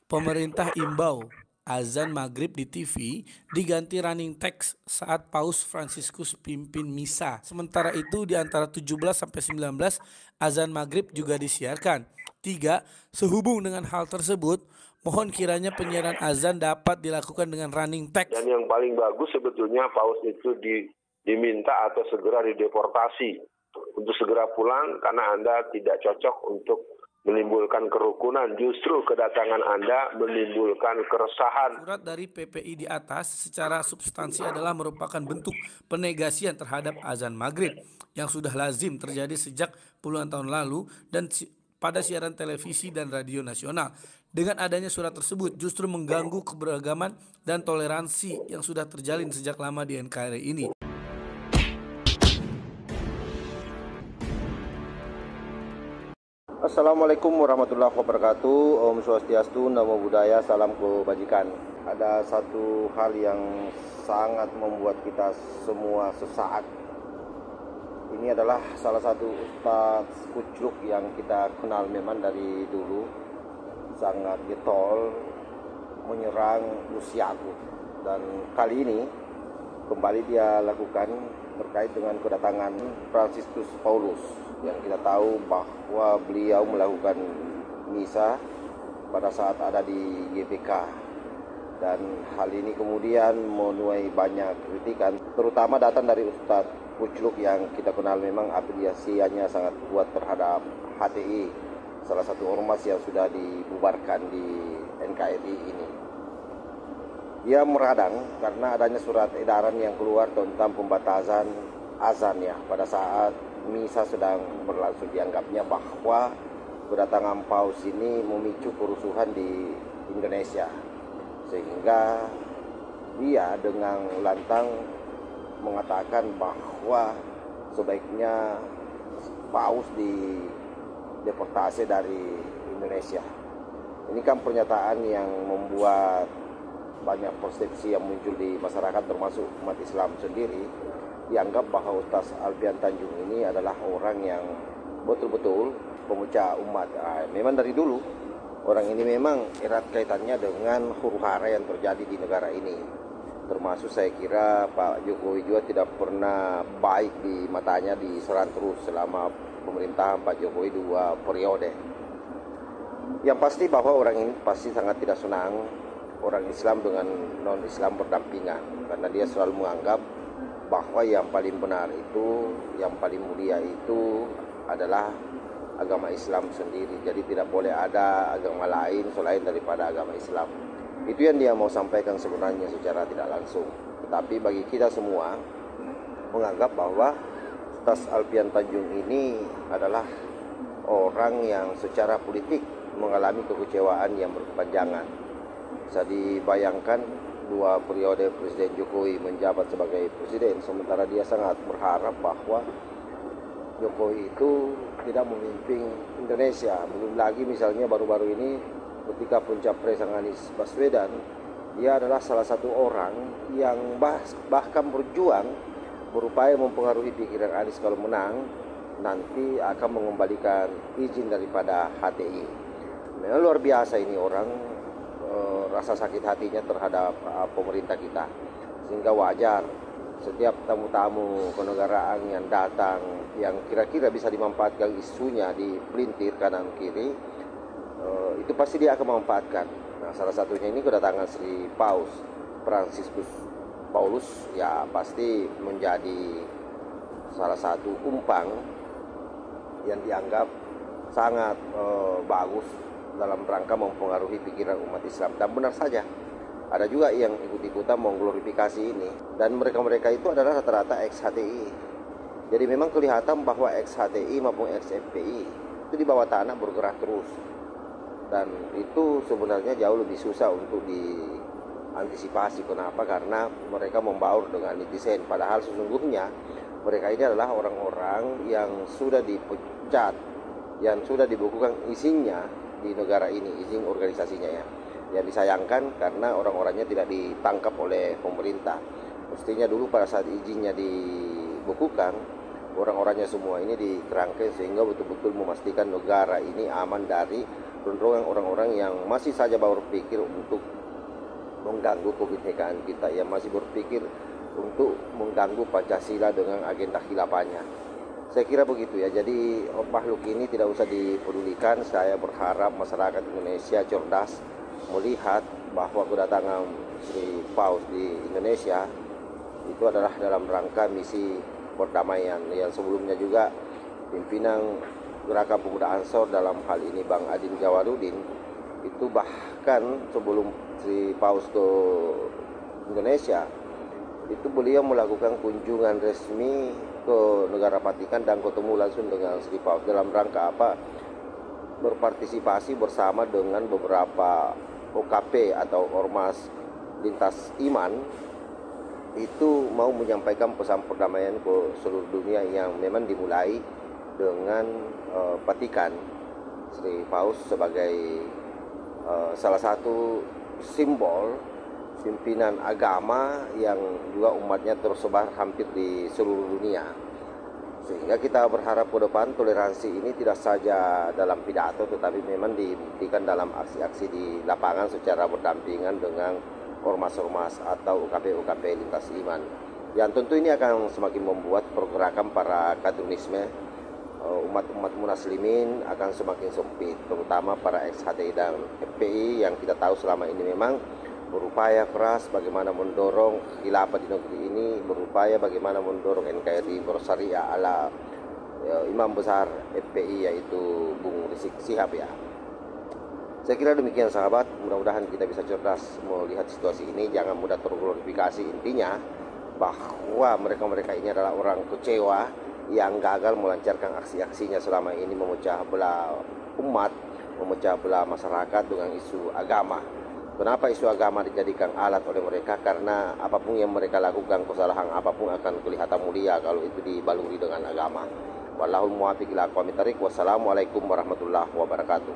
Pemerintah imbau azan maghrib di TV diganti running text saat Paus Fransiskus pimpin misa. Sementara itu di antara 17 sampai 19 azan maghrib juga disiarkan. 3. Sehubung dengan hal tersebut, mohon kiranya penyiaran azan dapat dilakukan dengan running text. Dan yang paling bagus sebetulnya Paus itu diminta atau segera dideportasi untuk segera pulang karena Anda tidak cocok untuk menimbulkan kerukunan, justru kedatangan Anda menimbulkan keresahan. Surat dari PPI di atas secara substansi adalah merupakan bentuk penegasian terhadap azan maghrib yang sudah lazim terjadi sejak puluhan tahun lalu dan pada siaran televisi dan radio nasional. Dengan adanya surat tersebut justru mengganggu keberagaman dan toleransi yang sudah terjalin sejak lama di NKRI ini. Assalamualaikum warahmatullahi wabarakatuh. Om Swastiastu, Namo Buddhaya, salam kebajikan. Ada satu hal yang sangat membuat kita semua sesaat. Ini adalah salah satu Ustadz Kucluk yang kita kenal memang dari dulu. Sangat getol, menyerang usiaku. Dan kali ini kembali dia lakukan terkait dengan kedatangan Fransiskus Paulus, yang kita tahu bahwa beliau melakukan misa pada saat ada di GBK, dan hal ini kemudian menuai banyak kritikan, terutama datang dari Ustadz Kucluk yang kita kenal memang afiliasinya sangat kuat terhadap HTI, salah satu ormas yang sudah dibubarkan di NKRI ini. Dia meradang karena adanya surat edaran yang keluar tentang pembatasan azan ya pada saat misa sedang berlangsung. Dianggapnya bahwa kedatangan Paus ini memicu kerusuhan di Indonesia, sehingga dia dengan lantang mengatakan bahwa sebaiknya Paus dideportasi dari Indonesia. Ini kan pernyataan yang membuat banyak persepsi yang muncul di masyarakat termasuk umat Islam sendiri. Dianggap bahwa Ustaz Alfian Tanjung ini adalah orang yang betul-betul pemecah umat. Memang dari dulu orang ini memang erat kaitannya dengan huru-hara yang terjadi di negara ini. Termasuk saya kira Pak Jokowi juga tidak pernah baik di matanya, diserang terus selama pemerintahan Pak Jokowi 2 periode. Yang pasti bahwa orang ini pasti sangat tidak senang orang Islam dengan non-Islam berdampingan, karena dia selalu menganggap bahwa yang paling benar itu, yang paling mulia itu adalah agama Islam sendiri. Jadi tidak boleh ada agama lain selain daripada agama Islam. Itu yang dia mau sampaikan sebenarnya secara tidak langsung. Tetapi bagi kita semua menganggap bahwa Ustaz Alfian Tanjung ini adalah orang yang secara politik mengalami kekecewaan yang berkepanjangan. Bisa dibayangkan 2 periode Presiden Jokowi menjabat sebagai presiden, sementara dia sangat berharap bahwa Jokowi itu tidak memimpin Indonesia. Belum lagi misalnya baru-baru ini ketika pencapresan Anies Baswedan, dia adalah salah satu orang yang bahkan berupaya mempengaruhi pikiran Anies kalau menang nanti akan mengembalikan izin daripada HTI. Memang luar biasa ini orang, rasa sakit hatinya terhadap pemerintah kita, sehingga wajar setiap tamu-tamu kenegaraan yang datang yang kira-kira bisa dimanfaatkan isunya di pelintir kanan kiri, itu pasti dia akan memanfaatkan. Nah, salah satunya ini kedatangan Sri Paus Fransiskus Paulus ya pasti menjadi salah satu umpan yang dianggap sangat bagus dalam rangka mempengaruhi pikiran umat Islam. Dan benar saja, ada juga yang ikut-ikutan mengglorifikasi ini, dan mereka-mereka itu adalah rata-rata ex-HTI. Jadi memang kelihatan bahwa ex-HTI maupun ex-FPI itu di bawah tanah bergerak terus, dan itu sebenarnya jauh lebih susah untuk diantisipasi. Kenapa? Karena mereka membaur dengan netizen, padahal sesungguhnya mereka ini adalah orang-orang yang sudah dipecat, yang sudah dibukukan izinnya di negara ini, izin organisasinya ya. Yang disayangkan karena orang-orangnya tidak ditangkap oleh pemerintah. Mestinya dulu pada saat izinnya dibukukan, orang-orangnya semua ini dikerangkai sehingga betul-betul memastikan negara ini aman dari dorongan orang-orang yang masih saja berpikir untuk mengganggu kebinekaan kita, yang masih berpikir untuk mengganggu Pancasila dengan agenda khilafannya. Saya kira begitu ya. Jadi makhluk ini tidak usah dipedulikan. Saya berharap masyarakat Indonesia cerdas melihat bahwa kedatangan Sri Paus di Indonesia itu adalah dalam rangka misi perdamaian. Yang sebelumnya juga pimpinan Gerakan Pemuda Ansor dalam hal ini Bang Adin Jawaluddin itu bahkan sebelum Sri Paus ke Indonesia itu beliau melakukan kunjungan resmi ke negara Vatikan dan ketemu langsung dengan Sri Paus dalam rangka apa? Berpartisipasi bersama dengan beberapa OKP atau Ormas Lintas Iman itu mau menyampaikan pesan perdamaian ke seluruh dunia yang memang dimulai dengan Vatikan. Sri Paus sebagai salah satu simbol pimpinan agama yang juga umatnya tersebar hampir di seluruh dunia. Sehingga kita berharap ke depan toleransi ini tidak saja dalam pidato tetapi memang dibuktikan dalam aksi-aksi di lapangan secara berdampingan dengan ormas-ormas atau UKP-UKP lintas iman. Yang tentu ini akan semakin membuat pergerakan para kaderisme umat-umat muslimin akan semakin sempit, terutama para ex-HTI dan FPI yang kita tahu selama ini memang berupaya keras bagaimana mendorong khilafah di negeri ini, berupaya bagaimana mendorong NKRI bersyariah ala imam besar FPI yaitu Bung Rizik Syihab ya. Saya kira demikian sahabat, mudah-mudahan kita bisa cerdas melihat situasi ini, jangan mudah terglorifikasi. Intinya bahwa mereka-mereka ini adalah orang kecewa yang gagal melancarkan aksi-aksinya selama ini memecah belah umat, memecah belah masyarakat dengan isu agama. Kenapa isu agama dijadikan alat oleh mereka? Karena apapun yang mereka lakukan, kesalahan apapun akan kelihatan mulia kalau itu dibaluri dengan agama. Wallahul muwaffiq ila aqwamit thariq. Wassalamualaikum warahmatullahi wabarakatuh.